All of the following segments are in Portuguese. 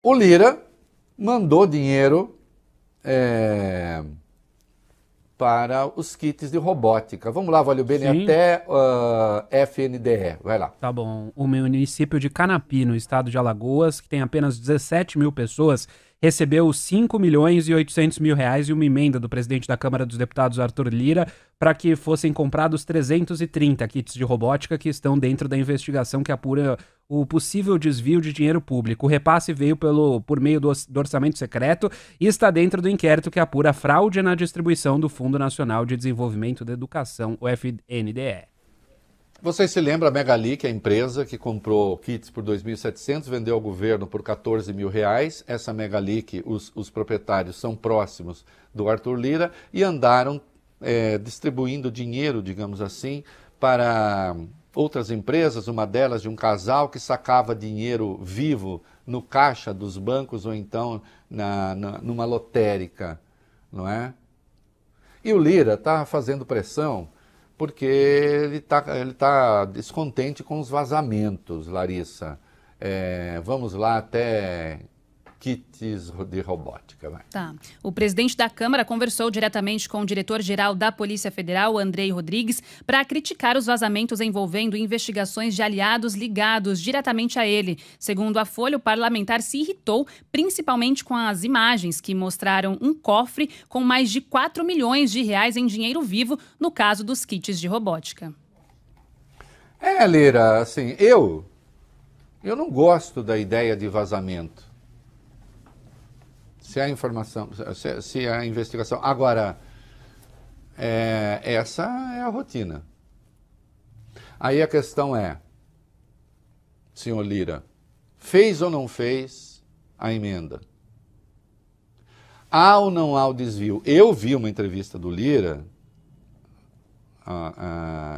O Lira mandou dinheiro para os kits de robótica. Vamos lá, Valeu Bene, Sim, até FNDE. Vai lá. tá bom. O município de Canapi, no estado de Alagoas, que tem apenas 17 mil pessoas, recebeu 5 milhões e 800 mil reais e uma emenda do presidente da Câmara dos Deputados, Arthur Lira, para que fossem comprados 330 kits de robótica que estão dentro da investigação que apura o possível desvio de dinheiro público. O repasse veio por meio do orçamento secreto e está dentro do inquérito que apura a fraude na distribuição do Fundo Nacional de Desenvolvimento da Educação, o FNDE. Vocês se lembram, a Megalic, a empresa que comprou kits por 2.700, vendeu ao governo por 14 mil reais. Essa Megalic, os proprietários são próximos do Arthur Lira e andaram distribuindo dinheiro, digamos assim, para outras empresas, uma delas de um casal que sacava dinheiro vivo no caixa dos bancos ou então numa lotérica, não é? E o Lira está fazendo pressão porque ele tá descontente com os vazamentos, Larissa. Vamos lá até kits de robótica. Vai. Tá. O presidente da Câmara conversou diretamente com o diretor-geral da Polícia Federal, Andrei Rodrigues, para criticar os vazamentos envolvendo investigações de aliados ligados diretamente a ele. Segundo a Folha, o parlamentar se irritou, principalmente com as imagens que mostraram um cofre com mais de 4 milhões de reais em dinheiro vivo no caso dos kits de robótica. Lira, assim, eu não gosto da ideia de vazamento. Se a informação, se a investigação... Agora, essa é a rotina. Aí a questão é, senhor Lira, fez ou não fez a emenda? Há ou não há o desvio? Eu vi uma entrevista do Lira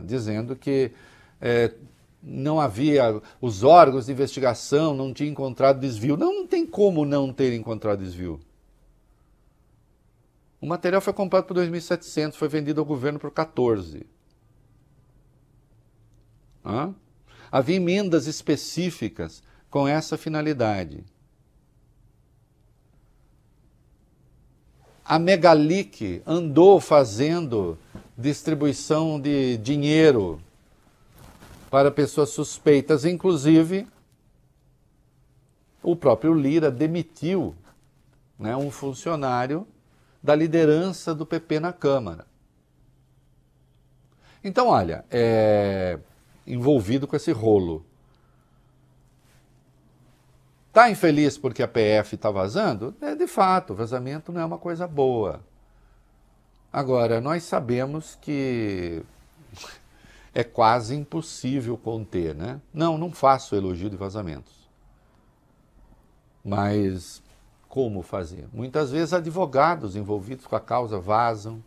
dizendo que não havia, os órgãos de investigação não tinham encontrado desvio. Não tem como não ter encontrado desvio. O material foi comprado por 2.700, foi vendido ao governo por 14. Havia emendas específicas com essa finalidade. A Megalic andou fazendo distribuição de dinheiro para pessoas suspeitas, inclusive o próprio Lira demitiu, né, um funcionário da liderança do PP na Câmara. Então, olha, envolvido com esse rolo. Está infeliz porque a PF está vazando? De fato, vazamento não é uma coisa boa. Agora, nós sabemos que é quase impossível conter, né? Não faço elogio de vazamentos. Mas como fazer? Muitas vezes advogados envolvidos com a causa vazam,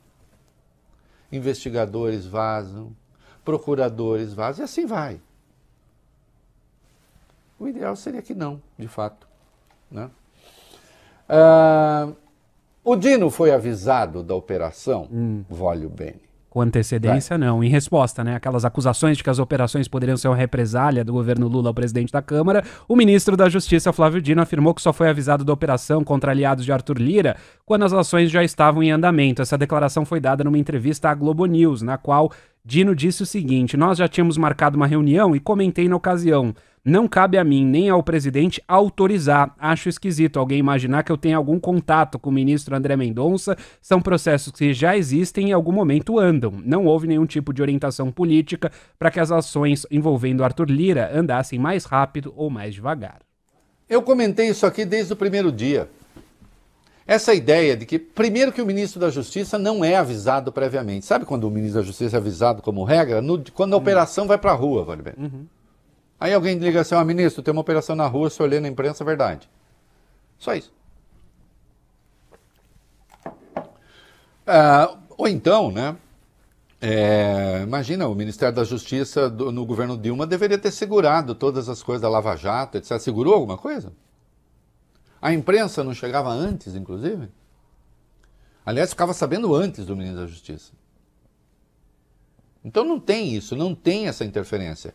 investigadores vazam, procuradores vazam, e assim vai. O ideal seria que não, de fato, né? O Dino foi avisado da operação Valeo Bene. Com antecedência, não. Em resposta, né, aquelas acusações de que as operações poderiam ser uma represália do governo Lula ao presidente da Câmara, o ministro da Justiça, Flávio Dino, afirmou que só foi avisado da operação contra aliados de Arthur Lira quando as ações já estavam em andamento. Essa declaração foi dada numa entrevista à Globo News, na qual Dino disse o seguinte: nós já tínhamos marcado uma reunião e comentei na ocasião. Não cabe a mim, nem ao presidente, autorizar. Acho esquisito alguém imaginar que eu tenha algum contato com o ministro André Mendonça. São processos que já existem e em algum momento andam. Não houve nenhum tipo de orientação política para que as ações envolvendo Arthur Lira andassem mais rápido ou mais devagar. Eu comentei isso aqui desde o primeiro dia. Essa ideia de que, primeiro, que o ministro da Justiça não é avisado previamente. Sabe quando o ministro da Justiça é avisado como regra? Quando a operação vai para a rua, Valeo Bene. Aí alguém liga assim, ministro, tem uma operação na rua, se eu ler na imprensa, é verdade. Só isso. Ou então, né? Imagina, o Ministério da Justiça no governo Dilma deveria ter segurado todas as coisas da Lava Jato, etc. Segurou alguma coisa? A imprensa não chegava antes, inclusive? Aliás, ficava sabendo antes do ministro da Justiça. Então não tem isso, não tem essa interferência.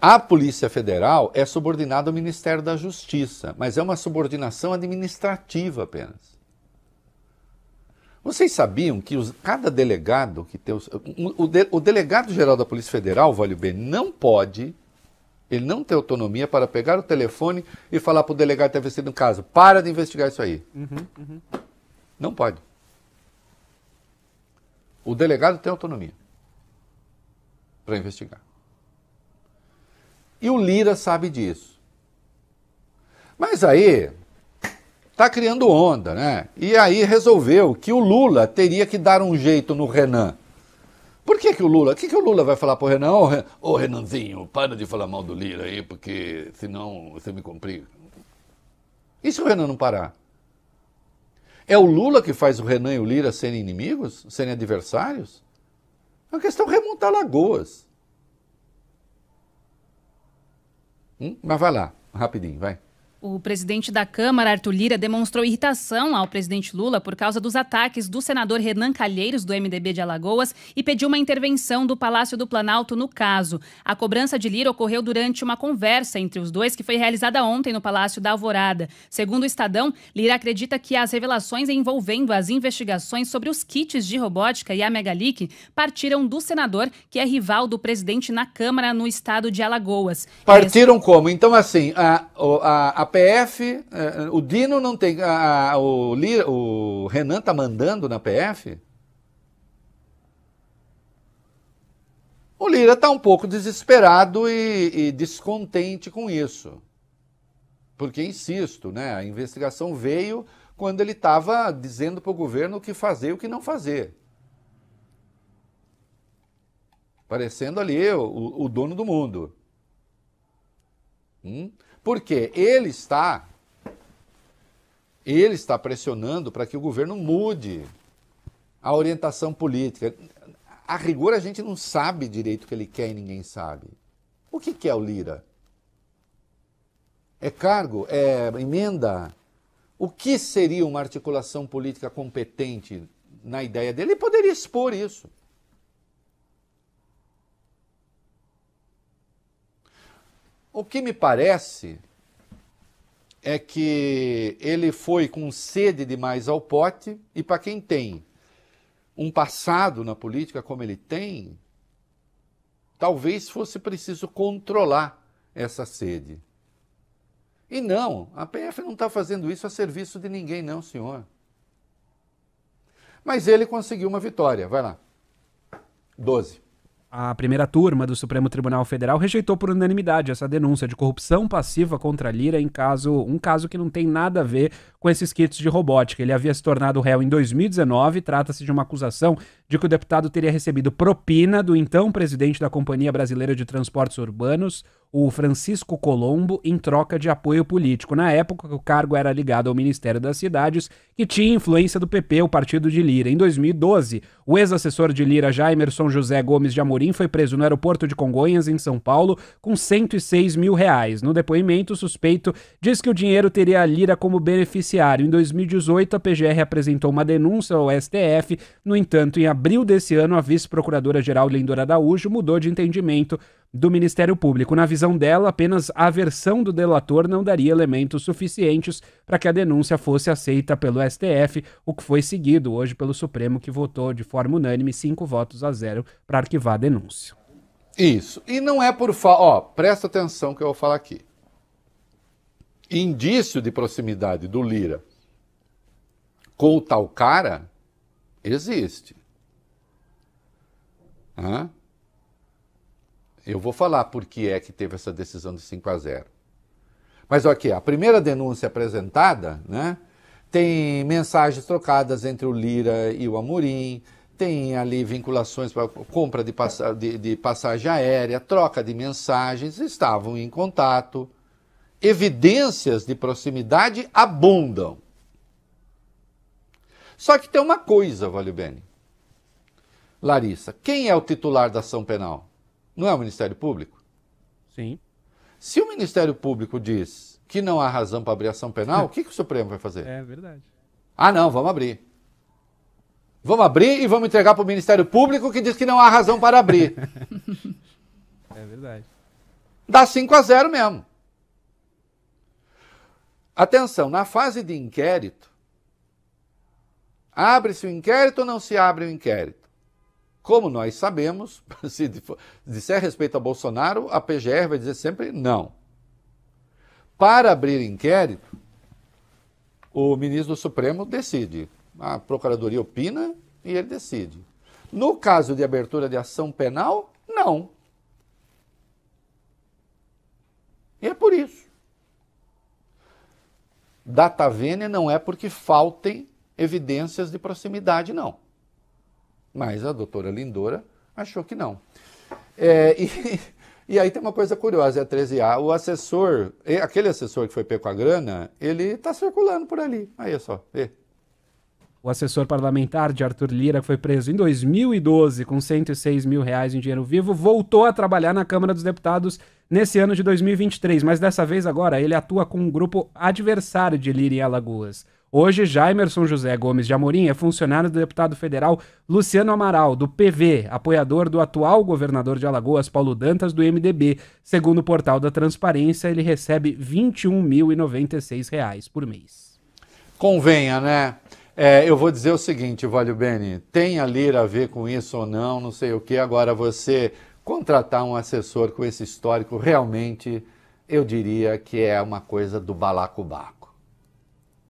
A Polícia Federal é subordinada ao Ministério da Justiça, mas é uma subordinação administrativa apenas. Vocês sabiam que cada delegado que tem... O delegado-geral da Polícia Federal, Valio Bene, não pode, ele não tem autonomia para pegar o telefone e falar para o delegado que está investigando um caso, para de investigar isso aí. Não pode. O delegado tem autonomia para investigar. E o Lira sabe disso. Mas aí, está criando onda, né? E aí resolveu que o Lula teria que dar um jeito no Renan. Por que o Lula? O que o Lula vai falar para o Renan? Ô Renanzinho, para de falar mal do Lira aí, porque senão você me complica. E se o Renan não parar? É o Lula que faz o Renan e o Lira serem inimigos? Serem adversários? É uma questão remonta a Lagoas. Mas vai lá, rapidinho, vai. O presidente da Câmara, Arthur Lira, demonstrou irritação ao presidente Lula por causa dos ataques do senador Renan Calheiros, do MDB de Alagoas, e pediu uma intervenção do Palácio do Planalto no caso. A cobrança de Lira ocorreu durante uma conversa entre os dois que foi realizada ontem no Palácio da Alvorada. Segundo o Estadão, Lira acredita que as revelações envolvendo as investigações sobre os kits de robótica e a Megalic partiram do senador, que é rival do presidente na Câmara no estado de Alagoas. Partiram como? Então, assim, a PF, o Dino não tem, o Renan tá mandando na PF? O Lira está um pouco desesperado e descontente com isso. Porque, insisto, né, a investigação veio quando ele estava dizendo para o governo o que fazer e o que não fazer. Parecendo ali o dono do mundo. Porque ele está pressionando para que o governo mude a orientação política. A rigor, a gente não sabe direito o que ele quer e ninguém sabe. O que é o Lira? É cargo? É emenda? O que seria uma articulação política competente na ideia dele? Ele poderia expor isso. O que me parece é que ele foi com sede demais ao pote, e para quem tem um passado na política como ele tem, talvez fosse preciso controlar essa sede. E não, a PF não está fazendo isso a serviço de ninguém não, senhor. Mas ele conseguiu uma vitória, vai lá. 12. A primeira turma do Supremo Tribunal Federal rejeitou por unanimidade essa denúncia de corrupção passiva contra Lira em um caso que não tem nada a ver com esses kits de robótica. Ele havia se tornado réu em 2019, trata-se de uma acusação de que o deputado teria recebido propina do então presidente da Companhia Brasileira de Transportes Urbanos, o Francisco Colombo, em troca de apoio político. Na época, o cargo era ligado ao Ministério das Cidades, que tinha influência do PP, o partido de Lira. Em 2012, o ex-assessor de Lira, Jaimerson José Gomes de Amorim, foi preso no aeroporto de Congonhas, em São Paulo, com R$106 mil. No depoimento, o suspeito diz que o dinheiro teria a Lira como beneficiário. Em 2018, a PGR apresentou uma denúncia ao STF. No entanto, em abril desse ano, a vice-procuradora-geral Lindor Araújo mudou de entendimento do Ministério Público. Na visão dela, apenas a versão do delator não daria elementos suficientes para que a denúncia fosse aceita pelo STF, o que foi seguido hoje pelo Supremo, que votou de forma unânime 5-0 para arquivar a denúncia. Isso. E não é por falta... presta atenção que eu vou falar aqui. Indício de proximidade do Lira com o tal cara existe. Eu vou falar por que é que teve essa decisão de 5-0. Mas aqui, a primeira denúncia apresentada, né, tem mensagens trocadas entre o Lira e o Amorim, tem ali vinculações para compra de passagem aérea, troca de mensagens, estavam em contato. Evidências de proximidade abundam. Só que tem uma coisa, Valio Bene. Larissa, quem é o titular da ação penal? Não é o Ministério Público? Sim. Se o Ministério Público diz que não há razão para abrir ação penal, o que o Supremo vai fazer? É verdade. Ah, não, vamos abrir. Vamos abrir e vamos entregar para o Ministério Público que diz que não há razão para abrir. É verdade. dá 5-0 mesmo. Atenção, na fase de inquérito, abre-se o inquérito ou não se abre o inquérito? Como nós sabemos, se disser respeito a Bolsonaro, a PGR vai dizer sempre não. Para abrir inquérito, o ministro do Supremo decide. A Procuradoria opina e ele decide. No caso de abertura de ação penal, não. E é por isso. Data vênia não é porque faltem evidências de proximidade, não. Mas a doutora Lindora achou que não. E aí tem uma coisa curiosa, é a 13A. O assessor, aquele assessor que foi pego com a grana, ele está circulando por ali. Aí só, vê. O assessor parlamentar de Arthur Lira, que foi preso em 2012 com R$106 mil em dinheiro vivo, voltou a trabalhar na Câmara dos Deputados nesse ano de 2023, mas dessa vez agora ele atua com um grupo adversário de Lira em Alagoas. Hoje, Jaimerson José Gomes de Amorim é funcionário do deputado federal Luciano Amaral, do PV, apoiador do atual governador de Alagoas, Paulo Dantas, do MDB. Segundo o portal da Transparência, ele recebe R$21.096 por mês. Convenha, né? Eu vou dizer o seguinte, Valio Bene, tem a Lira a ver com isso ou não, não sei o que. Agora, você contratar um assessor com esse histórico, realmente, eu diria que é uma coisa do balacubá.